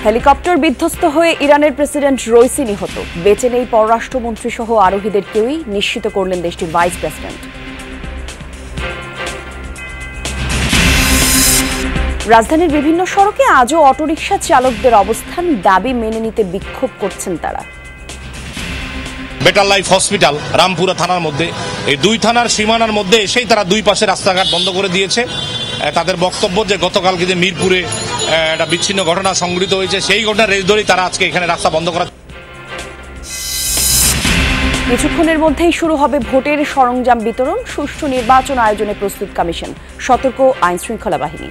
Helicopter বিধ্বস্ত হয়ে ইরানের প্রেসিডেন্ট রইসি নিহত। বেঁচে নেই পররাষ্ট্রমন্ত্রী সহ আরোহীদের কেউই, নিশ্চিত করলেন দেশটির ভাইস প্রেসিডেন্ট। রাজধানীর বিভিন্ন সড়কে আজও অটোরিকশা চালকদের অবস্থান, দাবি মেনে নিতে বিক্ষোভ করছেন তারা। বেটার লাইফ হসপিটাল রামপুরা থানার মধ্যে, এই দুই থানার সীমানার মধ্যে এসেই তারা দুই পাশে রাস্তাঘাট বন্ধ করে দিয়েছে। তাদের বক্তব্য যে গতকালকে যে মিরপুরে একটা বিচ্ছিন্ন ঘটনা সংঘটিত হয়েছে, সেই ঘটনার রেশ ধরেই তারা আজকে এখানে রাস্তা বন্ধ করা। কিছুক্ষণের মধ্যেই শুরু হবে ভোটের সরঞ্জাম বিতরণ, সুষ্ঠু নির্বাচন আয়োজনে প্রস্তুত কমিশন, সতর্ক আইন শৃঙ্খলা বাহিনী।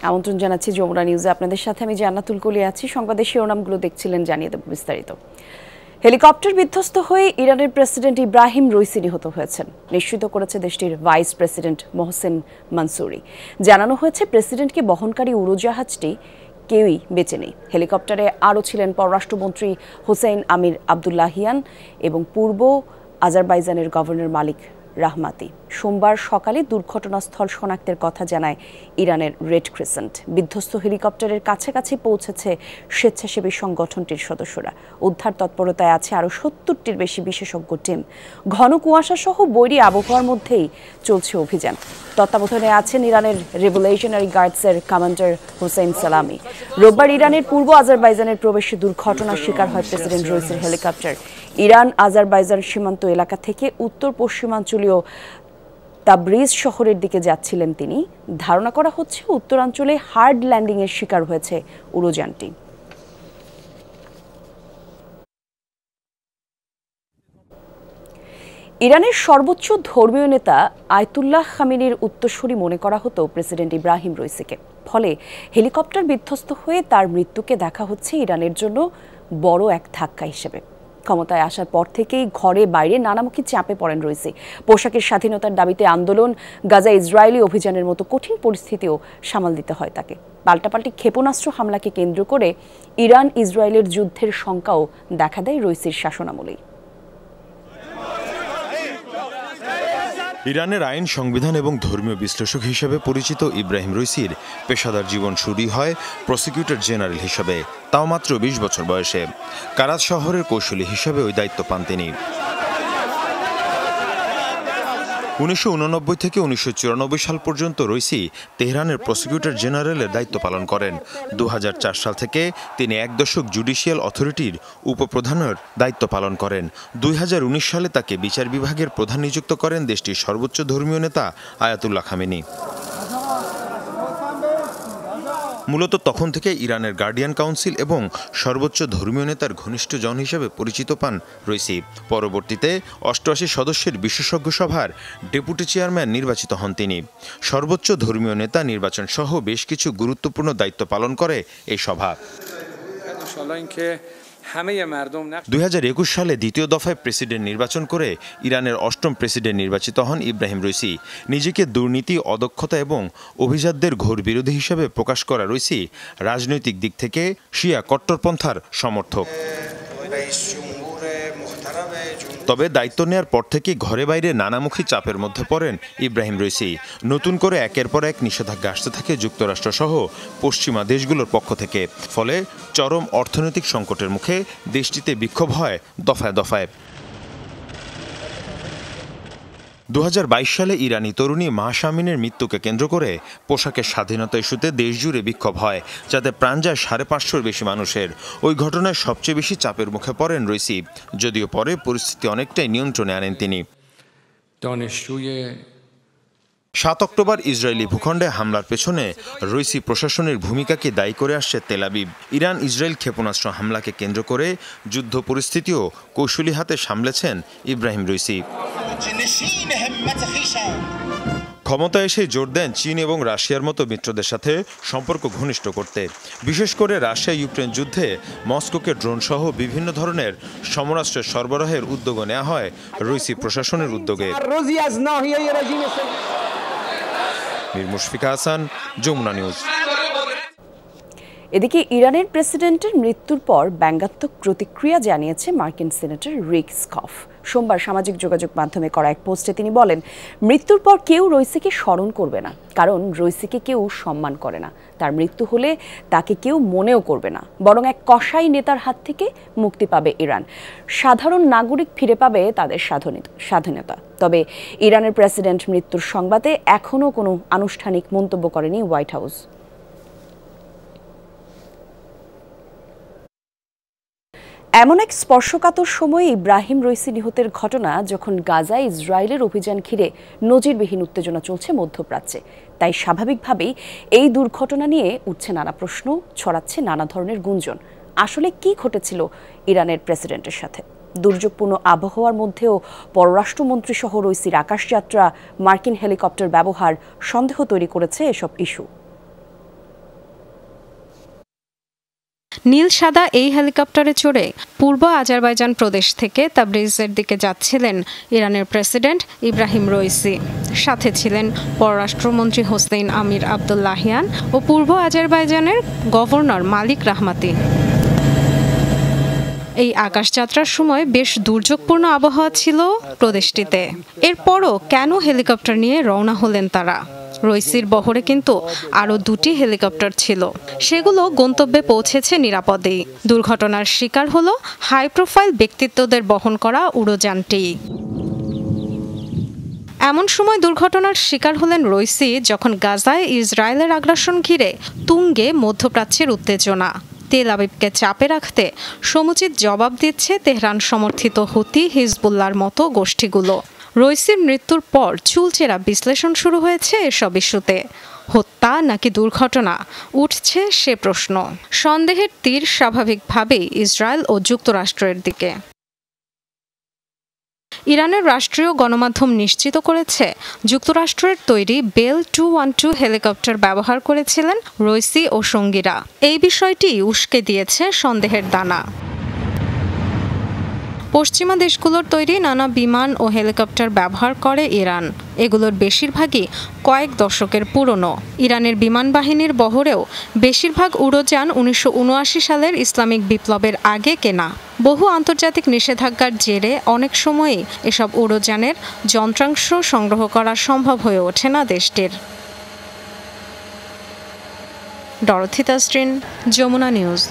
আমন্ত্রণ জানাচ্ছি যমুনা নিউজে, আপনাদের সাথে আমি জান্নাতুল কলি আছি। সংবাদের শিরোনামগুলো দেখছিলেন, জানিয়ে দেব বিস্তারিত। হেলিকপ্টার বিধ্বস্ত হয়ে ইরানের প্রেসিডেন্ট ইব্রাহিম রইসি নিহত হয়েছেন, নিশ্চিত করেছে দেশটির ভাইস প্রেসিডেন্ট মোহসেন মানসুরি। জানানো হয়েছে প্রেসিডেন্টকে বহনকারী উড়োজাহাজটি কেউই বেঁচে নেই। হেলিকপ্টারে আরও ছিলেন পররাষ্ট্রমন্ত্রী হোসেইন আমির আবদুল্লাহিয়ান এবং পূর্ব আজারবাইজানের গভর্নর মালিক রাহমাতি। সোমবার সকালে দুর্ঘটনাস্থল শনাক্তের কথা জানায় ইরানের রেড ক্রিসেন্ট। বিধ্বস্ত হেলিকপ্টারের কাছাকাছি পৌঁছেছে স্বেচ্ছাসেবী সংগঠনটির সদস্যরা। উদ্ধার তৎপরতায় আছে আরও ৭০টির বেশি বিশেষজ্ঞ টিম। ঘন কুয়াশা সহ বৈরী আবহাওয়ার মধ্যেই চলছে অভিযান। তত্ত্বাবধানে আছেন ইরানের রেভলিউশনারি গার্ডসের কমান্ডার হোসেইন সালামি। রোববার ইরানের পূর্ব আজারবাইজানের প্রবেশে দুর্ঘটনার শিকার হয় প্রেসিডেন্ট রইসির হেলিকপ্টার। ইরান আজারবাইজান সীমান্ত এলাকা থেকে উত্তর পশ্চিমাঞ্চলীয় তাবরিজ শহরের দিকে যাচ্ছিলেন তিনি। ধারণা করা হচ্ছে উত্তরাঞ্চলে হার্ড ল্যান্ডিংয়ের শিকার হয়েছে উড়োযানটি। ইরানের সর্বোচ্চ ধর্মীয় নেতা আয়াতুল্লাহ খামেনির উত্তরসূরি মনে করা হতো প্রেসিডেন্ট ইব্রাহিম রইসিকে। ফলে হেলিকপ্টার বিধ্বস্ত হয়ে তার মৃত্যুকে দেখা হচ্ছে ইরানের জন্য বড় এক ধাক্কা হিসেবে। ক্ষমতায় আসার পর থেকেই ঘরে বাইরে নানামুখী চাপে পড়েন রইসি। পোশাকের স্বাধীনতার দাবিতে আন্দোলন, গাজা ইসরায়েলি অভিযানের মতো কঠিন পরিস্থিতিও সামাল দিতে হয় তাকে। পাল্টাপাল্টি ক্ষেপণাস্ত্র হামলাকে কেন্দ্র করে ইরান ইসরায়েলের যুদ্ধের শঙ্কাও দেখা দেয় রইসির শাসনামলেই। ইরানের আইন, সংবিধান এবং ধর্মীয় বিশ্লেষক হিসেবে পরিচিত ইব্রাহিম রইসির পেশাদার জীবন শুরু হয় প্রসিকিউটর জেনারেল হিসেবে, তাও মাত্র ২০ বছর বয়সে। কারাজ শহরের কৌশলী হিসেবে ওই দায়িত্ব পান তিনি। ১৯৮৯ থেকে ১৯৯৪ সাল পর্যন্ত রইসি তেহরানের প্রসিকিউটর জেনারেলের দায়িত্ব পালন করেন। ২০০৪ সাল থেকে তিনি এক দশক জুডিশিয়াল অথরিটির উপপ্রধানের দায়িত্ব পালন করেন। ২০১৯ সালে তাকে বিচার বিভাগের প্রধান নিযুক্ত করেন দেশটির সর্বোচ্চ ধর্মীয় নেতা আয়াতুল্লাহ খামেনি। মূলত তখন থেকে ইরানের গার্ডিয়ান কাউন্সিল এবং সর্বোচ্চ ধর্মীয় নেতার ঘনিষ্ঠ জন হিসেবে পরিচিত পান রইসি। পরবর্তীতে ৮৮ সদস্যের বিশেষজ্ঞ সভার ডেপুটি চেয়ারম্যান নির্বাচিত হন তিনি। সর্বোচ্চ ধর্মীয় নেতা নির্বাচন সহ বেশ কিছু গুরুত্বপূর্ণ দায়িত্ব পালন করে এই সভা। ২০২১ সালে দ্বিতীয় দফায় প্রেসিডেন্ট নির্বাচন করে ইরানের ৮ম প্রেসিডেন্ট নির্বাচিত হন ইব্রাহিম রইসি। নিজেকে দুর্নীতি, অদক্ষতা এবং অভিজাতদের ঘোর বিরোধী হিসেবে প্রকাশ করা রইসি রাজনৈতিক দিক থেকে শিয়া কট্টরপন্থার সমর্থক। তবে দায়িত্ব নেয়ার পর থেকে ঘরে বাইরে নানামুখী চাপের মধ্যে পড়েন ইব্রাহিম রইসি। নতুন করে একের পর এক নিষেধাজ্ঞা আসতে থাকে যুক্তরাষ্ট্র সহ পশ্চিমা দেশগুলোর পক্ষ থেকে। ফলে চরম অর্থনৈতিক সংকটের মুখে দেশটিতে বিক্ষোভ হয় দফায় দফায়। ২০২২ সালে ইরানি তরুণী মাহসা আমিনের মৃত্যুকে কেন্দ্র করে পোশাকের স্বাধীনতা ইস্যুতে দেশজুড়ে বিক্ষোভ হয়, যাতে প্রাণ যায় ৫৫০র বেশি মানুষের। ওই ঘটনায় সবচেয়ে বেশি চাপের মুখে পড়েন রইসি, যদিও পরে পরিস্থিতি অনেকটাই নিয়ন্ত্রণে আনেন তিনি। ৭ অক্টোবর ইসরায়েলি ভূখণ্ডে হামলার পেছনে রইসি প্রশাসনের ভূমিকাকে দায়ী করে আসছে তেল আবিব। ইরান ইসরায়েল ক্ষেপণাস্ত্র হামলাকে কেন্দ্র করে যুদ্ধ পরিস্থিতিও কৌশলী হাতে সামলেছেন ইব্রাহিম রইসি। ক্ষমতায় এসে জোর দেন চীন এবং রাশিয়ার মতো মিত্রদের সাথে সম্পর্ক ঘনিষ্ঠ করতে। বিশেষ করে রাশিয়া ইউক্রেন যুদ্ধে মস্কোকে ড্রোন সহ বিভিন্ন ধরনের সমরাস্ত্রের সরবরাহের উদ্যোগ নেওয়া হয় রুইসি প্রশাসনের উদ্যোগে। মীর মুশফিকা হাসান, যমুনা নিউজ। এদিকে ইরানের প্রেসিডেন্টের মৃত্যুর পর ব্যঙ্গাত্মক প্রতিক্রিয়া জানিয়েছে মার্কিন সিনেটর রিক স্কফ। সোমবার সামাজিক যোগাযোগ মাধ্যমে করা এক পোস্টে তিনি বলেন, মৃত্যুর পর কেউ রইসিকে স্মরণ করবে না, কারণ রইসিকে কেউ সম্মান করে না। তার মৃত্যু হলে তাকে কেউ মনেও করবে না, বরং এক কসাই নেতার হাত থেকে মুক্তি পাবে ইরান। সাধারণ নাগরিক ফিরে পাবে তাদের স্বাধীনতা। তবে ইরানের প্রেসিডেন্ট মৃত্যুর সংবাদে এখনও কোনো আনুষ্ঠানিক মন্তব্য করেনি হোয়াইট হাউস। এমন এক স্পর্শকাতর সময়ে ইব্রাহিম রইসি নিহতের ঘটনা, যখন গাজায় ইসরায়েলের অভিযান ঘিরে নজিরবিহীন উত্তেজনা চলছে মধ্যপ্রাচ্যে। তাই স্বাভাবিকভাবেই এই দুর্ঘটনা নিয়ে উঠছে নানা প্রশ্ন, ছড়াচ্ছে নানা ধরনের গুঞ্জন। আসলে কি ঘটেছিল ইরানের প্রেসিডেন্টের সাথে? দুর্যোগপূর্ণ আবহাওয়ার মধ্যেও পররাষ্ট্রমন্ত্রী সহ রইসির আকাশযাত্রা, মার্কিন হেলিকপ্টার ব্যবহার সন্দেহ তৈরি করেছে এসব ইস্যু। নীল সাদা এই হেলিকপ্টারে চড়ে পূর্ব আজারবাইজান প্রদেশ থেকে তাবরিজের দিকে যাচ্ছিলেন ইরানের প্রেসিডেন্ট ইব্রাহিম রইসি। সাথে ছিলেন পররাষ্ট্রমন্ত্রী হোসেইন আমির আবদুল্লাহিয়ান ও পূর্ব আজারবাইজানের গভর্নর মালিক রাহমাতি। এই আকাশযাত্রার সময় বেশ দুর্যোগপূর্ণ আবহাওয়া ছিল প্রদেশটিতে। এরপরও কেন হেলিকপ্টার নিয়ে রওনা হলেন তারা? রইসির বহরে কিন্তু আরও 2টি হেলিকপ্টার ছিল, সেগুলো গন্তব্যে পৌঁছেছে নিরাপদেই। দুর্ঘটনার শিকার হলো হাই প্রোফাইল ব্যক্তিত্বদের বহন করা উড়োযানটি। এমন সময় দুর্ঘটনার শিকার হলেন রইসি, যখন গাজায় ইসরায়েলের আগ্রাসন ঘিরে তুঙ্গে মধ্যপ্রাচ্যের উত্তেজনা। তেল আবিবকে চাপে রাখতে সমুচিত জবাব দিচ্ছে তেহরান সমর্থিত হুতি, হিজবুল্লাহর মতো গোষ্ঠীগুলো। রইসির মৃত্যুর পর চুলচেরা বিশ্লেষণ শুরু হয়েছে এসব ইস্যুতে। হত্যা নাকি দুর্ঘটনা, উঠছে সে প্রশ্ন। সন্দেহের তীর স্বাভাবিকভাবেই ইসরায়েল ও যুক্তরাষ্ট্রের দিকে। ইরানের রাষ্ট্রীয় গণমাধ্যম নিশ্চিত করেছে, যুক্তরাষ্ট্রের তৈরি বেল 212 হেলিকপ্টার ব্যবহার করেছিলেন রইসি ও সঙ্গীরা। এই বিষয়টি উস্কে দিয়েছে সন্দেহের দানা। পশ্চিমা দেশগুলোর তৈরি নানা বিমান ও হেলিকপ্টার ব্যবহার করে ইরান। এগুলোর বেশিরভাগই কয়েক দশকের পুরনো। ইরানের বিমান বাহিনীর বহরেও বেশিরভাগ উড়োযান 1979 সালের ইসলামিক বিপ্লবের আগে কেনা। বহু আন্তর্জাতিক নিষেধাজ্ঞার জেরে অনেক সময়ই এসব উড়োযানের যন্ত্রাংশ সংগ্রহ করা সম্ভব হয়ে ওঠে না দেশটির। ডরথি তাসরিন, যমুনা নিউজ।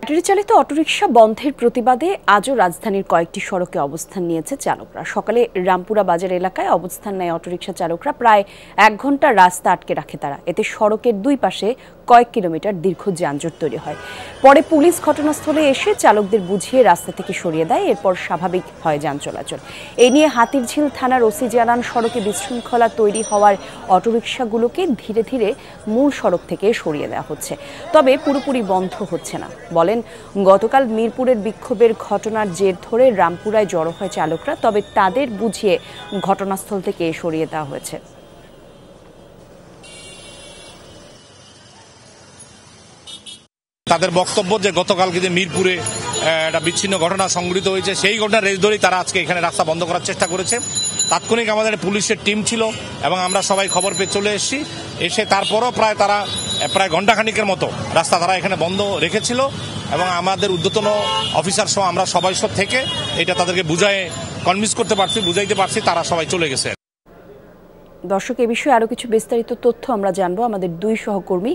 ব্যাটারি চালিত অটোরিকশা বন্ধের প্রতিবাদে আজও রাজধানীর কয়েকটি সড়কে অবস্থান নিয়েছে চালকরা। সকালে রামপুরা বাজার এলাকায় অবস্থান নেয় অটোরিকশা চালকরা। প্রায় 1 ঘন্টা রাস্তা আটকে রাখে তারা। এতে সড়কের দুই পাশে কয়েক কিলোমিটার দীর্ঘ যানজট তৈরি হয়। পরে পুলিশ ঘটনাস্থলে এসে চালকদের বুঝিয়ে রাস্তা থেকে সরিয়ে দেয়। এরপর স্বাভাবিক হয় যান চলাচল। এ নিয়ে হাতিরঝিল থানার ওসি জানান, সড়কে বিশৃঙ্খলা তৈরি হওয়ার অটোরিকশাগুলোকে ধীরে ধীরে মূল সড়ক থেকে সরিয়ে দেওয়া হচ্ছে, তবে পুরোপুরি বন্ধ হচ্ছে না। বলেন, গতকাল মিরপুরের বিক্ষোভের ঘটনার জের ধরে রামপুরায় জড়ো হয় চালকরা, তবে তাদের বুঝিয়ে ঘটনাস্থল থেকে সরিয়ে দেওয়া হয়েছে। তাদের বক্তব্য যে গতকালকে যে মিরপুরে একটা বিচ্ছিন্ন ঘটনা সংঘটিত হয়েছে, সেই ঘটনার রেশ ধরেই তারা আজকে এখানে রাস্তা বন্ধ করার চেষ্টা করেছে। তাৎক্ষণিক আমাদের পুলিশের টিম ছিল এবং আমরা সবাই খবর পেয়ে চলে এসেছি। এসে তারপরও তারা প্রায় ঘণ্টাখানিকের মতো রাস্তা তারা এখানে বন্ধ রেখেছিল এবং আমাদের ঊর্ধ্বতন অফিসার সহ আমরা সবাই সব থেকে এটা তাদেরকে কনভিন্স করতে পারছি, বুঝাইতে পারছি, তারা সবাই চলে গেছে। দর্শক, এ বিষয়ে আরও কিছু বিস্তারিত তথ্য আমরা জানবো। আমাদের দুই সহকর্মী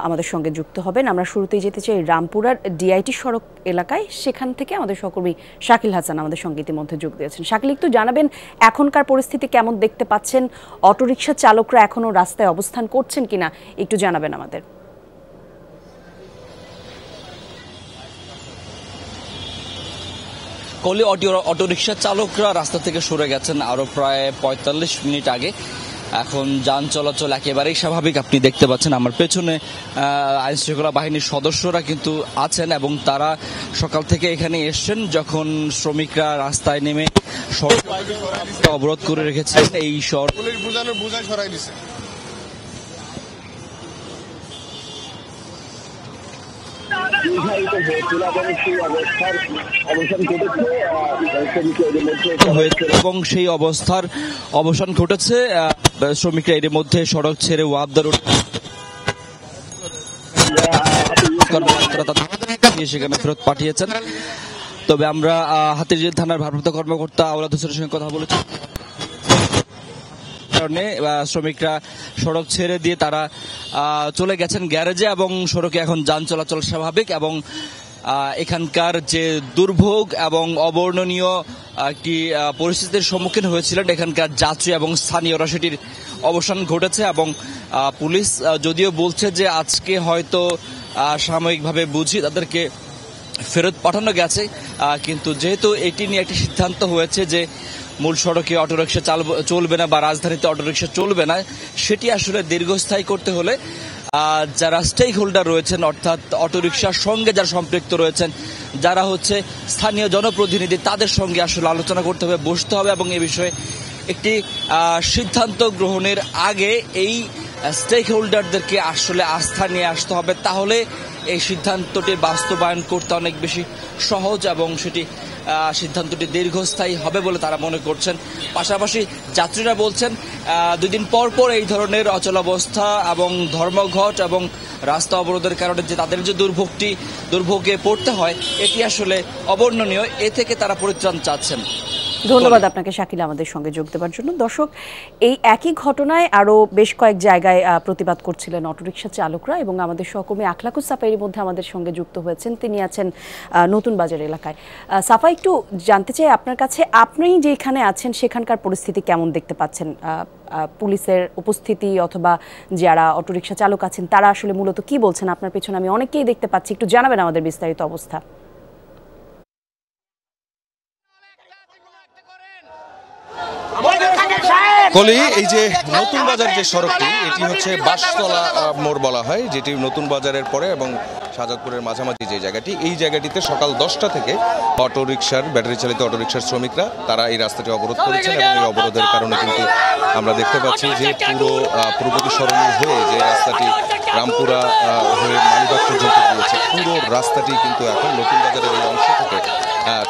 আমাদের সঙ্গে যুক্ত হবেন। আমরা শুরুতেই যেতে চাই রামপুরার ডিআইটি সড়ক এলাকায়। সেখান থেকে আমাদের সহকর্মী শাকিল হাসান আমাদের সঙ্গে ইতিমধ্যে যোগ দিয়েছেন। শাকিল, একটু জানাবেন এখনকার পরিস্থিতি কেমন দেখতে পাচ্ছেন? অটোরিকশা চালকরা এখনো রাস্তায় অবস্থান করছেন কিনা একটু জানাবেন আমাদের। কলি অটোরিকশা চালকরা রাস্তা থেকে সরে গেছেন আরো প্রায় 45 মিনিট আগে। এখন যান চলাচল একেবারেই স্বাভাবিক। আপনি দেখতে পাচ্ছেন আমার পেছনে আইনশৃঙ্খলা বাহিনীর সদস্যরা কিন্তু আছেন এবং তারা সকাল থেকে এখানে এসছেন। যখন শ্রমিকরা রাস্তায় নেমে সড়ক অবরোধ করে রেখেছেন। এই সড়ক এবং সেই অবস্থার অবসান ঘটেছে। শ্রমিকরা এর মধ্যে সড়ক ছেড়ে ওয়াবদা রোড সেখানে ফেরত পাঠিয়েছেন। তবে আমরা হাতিরঝিল থানার ভারপ্রাপ্ত কর্মকর্তা আওলাদ হোসেনের সঙ্গে কথা বলেছি। কারণে শ্রমিকরা সড়ক ছেড়ে দিয়ে তারা চলে গেছেন গ্যারেজে এবং সড়কে এখন যান চলাচল স্বাভাবিক। এবং এখানকার যে দুর্ভোগ এবং অবর্ণনীয় একটি পরিস্থিতির সম্মুখীন হয়েছিলেন এখানকার যাত্রী এবং স্থানীয়রা, সেটির অবসান ঘটেছে। এবং পুলিশ যদিও বলছে যে আজকে হয়তো সাময়িকভাবে বুঝি তাদেরকে ফেরত পাঠানো গেছে, কিন্তু যেহেতু এটি নিয়ে একটি সিদ্ধান্ত হয়েছে যে মূল সড়কে অটোরিকশা চলবে না বা রাজধানীতে অটোরিকশা চলবে না, সেটি আসলে দীর্ঘস্থায়ী করতে হলে যারা স্টেক হোল্ডার রয়েছেন, অর্থাৎ অটোরিকশার সঙ্গে যারা সম্পৃক্ত রয়েছেন, যারা হচ্ছে স্থানীয় জনপ্রতিনিধি, তাদের সঙ্গে আসলে আলোচনা করতে হবে, বসতে হবে এবং এ বিষয়ে একটি সিদ্ধান্ত গ্রহণের আগে এই স্টেক হোল্ডারদেরকে আসলে আস্থা নিয়ে আসতে হবে। তাহলে এই সিদ্ধান্তটি বাস্তবায়ন করতে অনেক বেশি সহজ এবং সেটি সিদ্ধান্তটি দীর্ঘস্থায়ী হবে বলে তারা মনে করছেন। পাশাপাশি যাত্রীরা বলছেন 2 দিন পর পর এই ধরনের অচলাবস্থা এবং ধর্মঘট এবং রাস্তা অবরোধের কারণে যে তাদের যে দুর্ভোগে পড়তে হয়, এটি আসলে অবর্ণনীয়। এ থেকে তারা পরিত্রাণ চাচ্ছেন। ধন্যবাদ আপনাকে শাকিল আমাদের সঙ্গে যোগ দেওয়ার জন্য। দর্শক, এই একই ঘটনায় আরও বেশ কয়েক জায়গায় প্রতিবাদ করছিলেন অটোরিকশা চালকরা এবং আমাদের সহকর্মী আখলাকুস সাফা এর মধ্যে আমাদের সঙ্গে যুক্ত হয়েছেন। তিনি আছেন নতুন বাজার এলাকায়। সাফা, একটু জানতে চাই আপনার কাছে, আপনি যেখানে আছেন সেখানকার পরিস্থিতি কেমন দেখতে পাচ্ছেন? পুলিশের উপস্থিতি অথবা যারা অটোরিকশা চালক আছেন তারা আসলে মূলত কি বলছেন? আপনার পেছনে আমি অনেককেই দেখতে পাচ্ছি, একটু জানাবেন আমাদের বিস্তারিত অবস্থা। কলি, এই যে নতুন বাজার যে সড়কটি, এটি হচ্ছে বাসতলা মোড় বলা হয়, যেটি নতুন বাজারের পরে এবং শাহজাদপুরের মাঝামাঝি যে জায়গাটি, এই জায়গাটিতে সকাল 10টা থেকে অটোরিকশার, ব্যাটারি চালিত অটোরিকশার শ্রমিকরা তারা এই রাস্তাটি অবরোধ করেছেন। এবং এই অবরোধের কারণে কিন্তু আমরা দেখতে পাচ্ছি যে পুরো পূর্ববর্তী সরণি হয়ে যে রাস্তাটি রামপুরা হয়ে মালিবাগ পর্যন্ত গিয়েছে, পুরো রাস্তাটি কিন্তু এখন নতুন বাজারের এই অংশ থেকে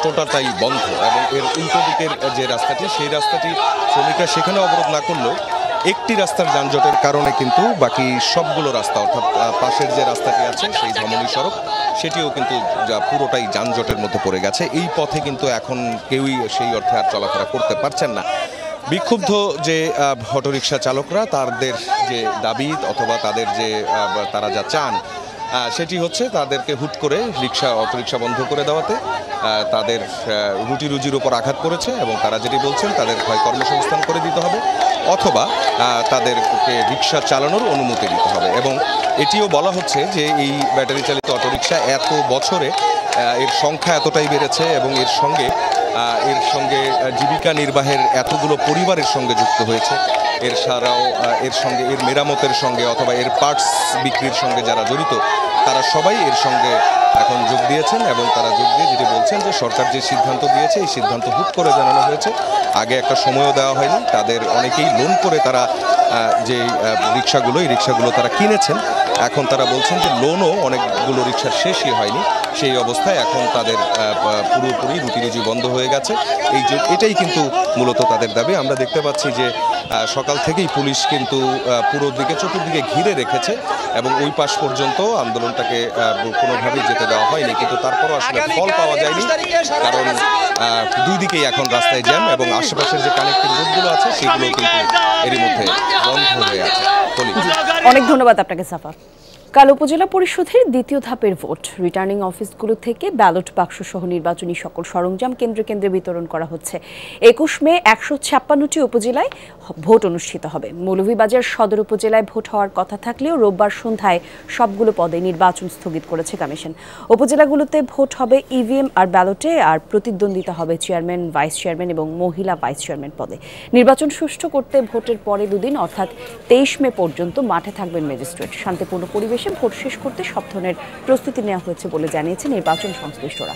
টোটালটাই বন্ধ। এবং এর উল্টো দিকের যে রাস্তাটি, সেই রাস্তাটি শ্রমিকরা সেখানে অবরোধ না করলেও একটি রাস্তার যানজটের কারণে কিন্তু বাকি সবগুলো রাস্তা, অর্থাৎ পাশের যে রাস্তাটি আছে সেই ধমনী সড়ক, সেটিও কিন্তু পুরোটাই যানজটের মধ্যে পড়ে গেছে। এই পথে কিন্তু এখন কেউই সেই অর্থে আর চলাফেরা করতে পারছেন না। বিক্ষুব্ধ যে অটোরিকশা চালকরা, তাদের যে দাবি অথবা তাদের যে তারা যা চান সেটি হচ্ছে তাদেরকে হুট করে অটোরিকশা বন্ধ করে দেওয়াতে তাদের রুটি রুজির উপর আঘাত করেছে। এবং তারা যেটি বলছেন, তাদের হয় কর্মসংস্থান করে দিতে হবে অথবা তাদেরকে রিক্সা চালানোর অনুমতি দিতে হবে। এবং এটিও বলা হচ্ছে যে এই ব্যাটারি চালিত অটোরিকশা এত বছরে এর সংখ্যা এতটাই বেড়েছে এবং এর সঙ্গে জীবিকা নির্বাহের এতগুলো পরিবারের সঙ্গে যুক্ত হয়েছে। এছাড়াও এর সঙ্গে এর মেরামতের সঙ্গে অথবা এর পার্টস বিক্রির সঙ্গে যারা জড়িত, তারা সবাই এর সঙ্গে এখন যোগ দিয়েছেন। এবং তারা যোগ দিয়ে যেটি বলছেন যে সরকার যে সিদ্ধান্ত দিয়েছে, এই সিদ্ধান্ত হুট করে জানানো হয়েছে, আগে একটা সময়ও দেওয়া হয়নি। তাদের অনেকেই লোন করে তারা যে এই রিক্সাগুলো তারা কিনেছেন। এখন তারা বলছেন যে লোনও অনেকগুলো রিক্সার শেষই হয়নি। সেই অবস্থায় এখন তাদের পুরোপুরি রুটি বন্ধ হয়ে গেছে। এটাই কিন্তু মূলত তাদের দাবি। আমরা দেখতে পাচ্ছি যে সকাল থেকেই পুলিশ কিন্তু চতুর্দিকে ঘিরে রেখেছে এবং ওই পাশ পর্যন্ত আন্দোলনটাকে কোনোভাবেই যেতে দেওয়া হয়নি। কিন্তু তারপরও আসলে ফল পাওয়া যায়নি, কারণ দুই দিকেই এখন রাস্তায় জ্যাম এবং আশেপাশের যে কানেক্টিং রোডগুলো আছে সেগুলো কিন্তু এরই মধ্যে বন্ধ হয়ে আছে। অনেক ধন্যবাদ আপনাকে সাফা। কাল উপজেলা পরিষদের দ্বিতীয় ধাপের ভোট, রিটার্নিং অফিসগুলো থেকে ব্যালট বাক্স সহ নির্বাচনী সকল সরঞ্জাম কেন্দ্রে কেন্দ্রে বিতরণ করা হচ্ছে। 21 মে 156টি উপজেলায় ভোট অনুষ্ঠিত হবে। মৌলভীবাজার সদর উপজেলায় ভোট হওয়ার কথা থাকলেও রোববার সন্ধ্যায় সবগুলো পদে নির্বাচন স্থগিত করেছে কমিশন। উপজেলাগুলোতে ভোট হবে ইভিএম আর ব্যালটে, আর প্রতিদ্বন্দ্বিতা হবে চেয়ারম্যান, ভাইস চেয়ারম্যান এবং মহিলা ভাইস চেয়ারম্যান পদে। নির্বাচন সুষ্ঠু করতে ভোটের পরে 2 দিন অর্থাৎ 23 মে পর্যন্ত মাঠে থাকবেন ম্যাজিস্ট্রেট। শান্তিপূর্ণ পরিবেশ ভোট শেষ করতে সব ধরনের প্রস্তুতি নেওয়া হয়েছে বলে জানিয়েছে নির্বাচন সংশ্লিষ্টরা।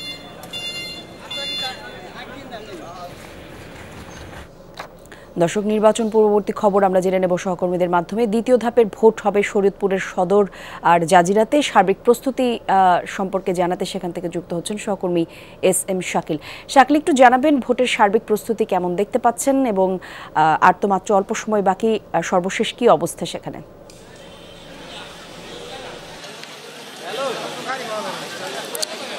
দর্শক, নির্বাচন পূর্ববর্তী খবর আমরা জেনে নেব সহকর্মীদের মাধ্যমে। দ্বিতীয় ধাপের ভোট হবে শরীয়তপুরের সদর আর জাজিরাতে। সার্বিক প্রস্তুতি সম্পর্কে জানাতে সেখান থেকে যুক্ত হচ্ছেন সহকর্মী SM শাকিল। শাকিল, একটু জানাবেন ভোটের সার্বিক প্রস্তুতি কেমন দেখতে পাচ্ছেন এবং আর তো মাত্র অল্প সময় বাকি, সর্বশেষ কি অবস্থা সেখানে?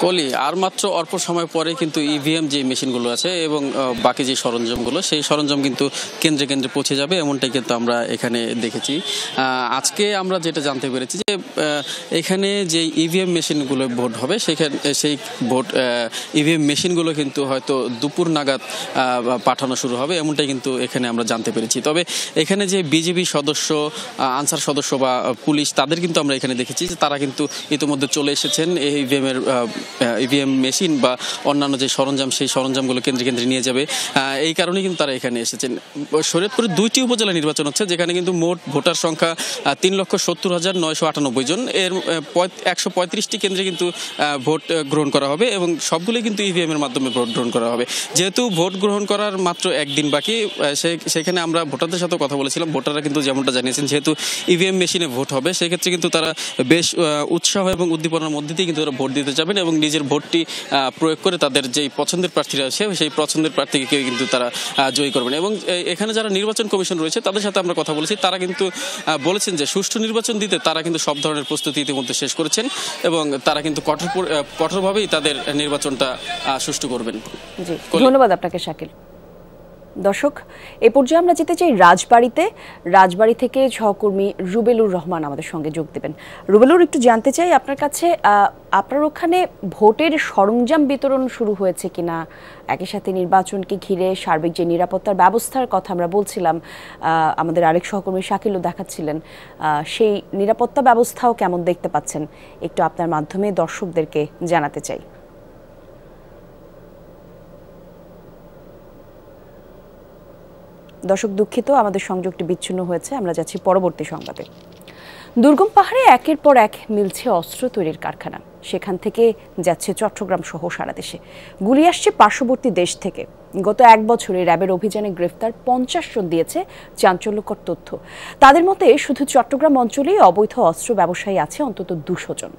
কলি, আর মাত্র অল্প সময় পরে কিন্তু ইভিএম যে মেশিনগুলো আছে এবং বাকি যে সরঞ্জামগুলো, সেই সরঞ্জাম কিন্তু কেন্দ্রে কেন্দ্রে পৌঁছে যাবে, এমনটাই কিন্তু আমরা এখানে দেখেছি। আজকে আমরা যেটা জানতে পেরেছি যে এখানে যে ইভিএম মেশিনগুলো ভোট হবে, সেই ভোট ইভিএম মেশিনগুলো কিন্তু হয়তো দুপুর নাগাদ পাঠানো শুরু হবে, এমনটাই কিন্তু এখানে আমরা জানতে পেরেছি। তবে এখানে যে বিজিবি সদস্য, আনসার সদস্য বা পুলিশ, তাদের কিন্তু আমরা এখানে দেখেছি যে তারা কিন্তু ইতিমধ্যে চলে এসেছেন ইভিএম মেশিন বা অন্যান্য যে সরঞ্জাম, সেই সরঞ্জামগুলো কেন্দ্রে কেন্দ্রে নিয়ে যাবে। এই কারণেই কিন্তু তারা এখানে এসেছেন। শরীয়তপুরে 2টি উপজেলা নির্বাচন হচ্ছে, যেখানে কিন্তু মোট ভোটার সংখ্যা 3,70,998 জন। এর 135টি কেন্দ্রে কিন্তু ভোট গ্রহণ করা হবে এবং সবগুলোই কিন্তু ইভিএম এর মাধ্যমে ভোট গ্রহণ করা হবে। যেহেতু ভোট গ্রহণ করার মাত্র একদিন বাকি, সেখানে আমরা ভোটারদের সাথে কথা বলেছিলাম। ভোটাররা কিন্তু যেমনটা জানিয়েছেন, যেহেতু ইভিএম মেশিনে ভোট হবে, সেক্ষেত্রে কিন্তু তারা বেশ উৎসাহ এবং উদ্দীপনার মধ্যে দিয়ে কিন্তু তারা ভোট দিতে যাবেন এবং নিজের ভোটটি প্রয়োগ করে তাদের যেই পছন্দের প্রার্থীরা আছে, সেই পছন্দের প্রার্থীকে কিন্তু তারা জয়ী করবেন। এবং এখানে যারা নির্বাচন কমিশন রয়েছে, তাদের সাথে আমরা কথা বলেছি। তারা কিন্তু বলেছেন যে সুষ্ঠু নির্বাচন দিতে তারা কিন্তু সব ধরনের প্রস্তুতি ইতিমধ্যে শেষ করেছেন এবং তারা কিন্তু কঠোরভাবেই তাদের নির্বাচনটা সুষ্ঠু করবেন। ধন্যবাদ আপনাকে শাকিল। দর্শক, এ পর্যায়ে আমরা যেতে চাই রাজবাড়ী থেকে সহকর্মী রুবেলুর রহমান আমাদের সঙ্গে যোগ দেবেন। রুবেলুর, একটু জানতে চাই আপনার কাছে, আপনার ওখানে ভোটের সরঞ্জাম বিতরণ শুরু হয়েছে কিনা, একই সাথে নির্বাচনকে ঘিরে সার্বিক যে নিরাপত্তার ব্যবস্থার কথা আমরা বলছিলাম, আমাদের আরেক সহকর্মী শাকিলও দেখাচ্ছিলেন, সেই নিরাপত্তা ব্যবস্থাও কেমন দেখতে পাচ্ছেন, একটু আপনার মাধ্যমে দর্শকদেরকে জানাতে চাই। দর্শক, দুঃখিত, আমাদের সংযোগটি বিচ্ছিন্ন হয়েছে। আমরা যাচ্ছি পরবর্তী সংবাদে। দুর্গম পাহাড়ে একের পর এক মিলছে অস্ত্র তৈরির কারখানা। সেখান থেকে যাচ্ছে চট্টগ্রাম সহ সারা দেশে। গুলি আসছে পার্শ্ববর্তী দেশ থেকে। গত এক বছরে র্যাবের অভিযানে গ্রেফতার 50 জন দিয়েছে চাঞ্চল্যকর তথ্য। তাদের মতে শুধু চট্টগ্রাম অঞ্চলেই অবৈধ অস্ত্র ব্যবসায়ী আছে অন্তত 200 জন।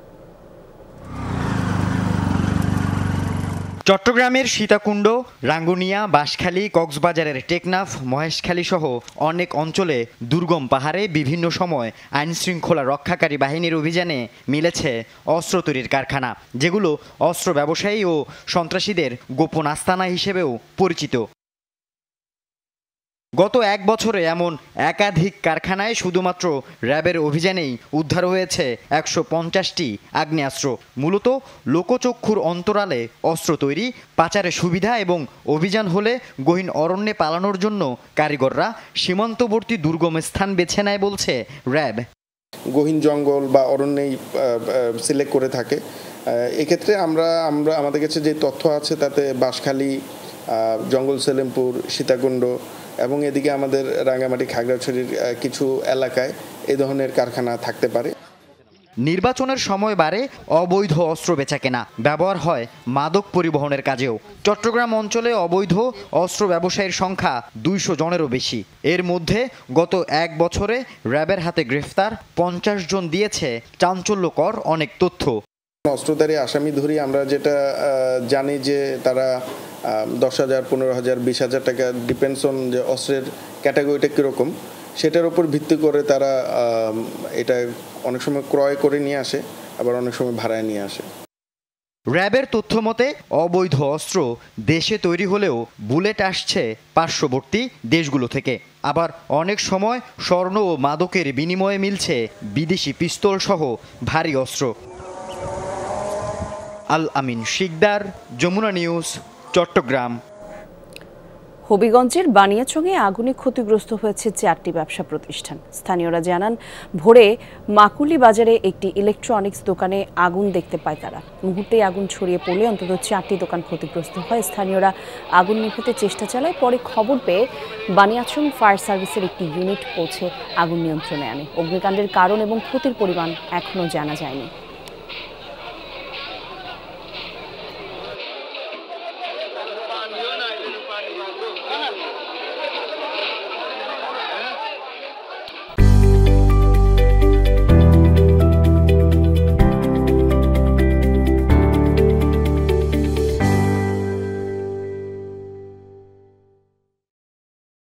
চট্টগ্রামের সীতাকুণ্ড, রাঙ্গুনিয়া, বাঁশখালী, কক্সবাজারের টেকনাফ, মহেশখালী সহ অনেক অঞ্চলে দুর্গম পাহাড়ে বিভিন্ন সময় আইনশৃঙ্খলা রক্ষাকারী বাহিনীর অভিযানে মিলেছে অস্ত্র তৈরির কারখানা, যেগুলো অস্ত্র ব্যবসায়ী ও সন্ত্রাসীদের গোপন আস্তানা হিসেবেও পরিচিত। গত এক বছরে এমন একাধিক কারখানায় শুধুমাত্র র্যাবের অভিযানেই উদ্ধার হয়েছে 150টি আগ্নেয়াস্ত্র। মূলত লোকচক্ষুর অন্তরালে অস্ত্র তৈরি, পাচারের সুবিধা এবং অভিযান হলে গহীন অরণ্যে পালানোর জন্য কারিগররা সীমান্তবর্তী দুর্গম স্থান বেছে নেয় বলছে র্যাব। গহীন জঙ্গল বা অরণ্যেই সিলেক্ট করে থাকে। এক্ষেত্রে আমরা আমাদের কাছে যে তথ্য আছে তাতে বাঁশখালী, জঙ্গল সেলেমপুর, সীতাকুণ্ড এবং এদিকে আমাদের রাঙ্গামাটি, খাগড়াছড়ির কিছু এলাকায় এই ধরনের কারখানা থাকতে পারে। নির্বাচনের সময় বাড়ে অবৈধ অস্ত্র বেচাকেনা, ব্যবহার হয় মাদক পরিবহনের কাজেও। চট্টগ্রাম অঞ্চলে অবৈধ অস্ত্র ব্যবসায়ীর সংখ্যা 200 জনেরও বেশি। এর মধ্যে গত এক বছরে র্যাবের হাতে গ্রেফতার 50 জন দিয়েছে চাঞ্চল্যকর অনেক তথ্য। অস্ত্রধারী আসামি ধরি আমরা যেটা জানি যে তারা 10,000, 15,000, 20,000 টাকা, ডিপেন্ডস অন যে অস্ত্রের ক্যাটাগরিটা কীরকম, সেটার উপর ভিত্তি করে তারা এটা অনেক সময় ক্রয় করে নিয়ে আসে, আবার অনেক সময় ভাড়ায় নিয়ে আসে। র্যাবের তথ্য মতে অবৈধ অস্ত্র দেশে তৈরি হলেও বুলেট আসছে পার্শ্ববর্তী দেশগুলো থেকে। আবার অনেক সময় স্বর্ণ ও মাদকের বিনিময়ে মিলছে বিদেশি পিস্তল সহ ভারী অস্ত্র। আল আমিন শিকদার, যমুনা নিউজ, চট্টগ্রাম। হবিগঞ্জের বানিয়াচংয়ে আগুনে ক্ষতিগ্রস্ত হয়েছে 4টি ব্যবসা প্রতিষ্ঠান। স্থানীয়রা জানান, ভোরে মাকুলি বাজারে একটি ইলেকট্রনিক্স দোকানে আগুন দেখতে পায় তারা। মুহূর্তেই আগুন ছড়িয়ে পড়লে অন্তত 4টি দোকান ক্ষতিগ্রস্ত হয়। স্থানীয়রা আগুন নিভাতে চেষ্টা চালায়। পরে খবর পেয়ে বানিয়াচং ফায়ার সার্ভিসের একটি ইউনিট পৌঁছে আগুন নিয়ন্ত্রণে আনে। অগ্নিকাণ্ডের কারণ এবং ক্ষতির পরিমাণ এখনও জানা যায়নি।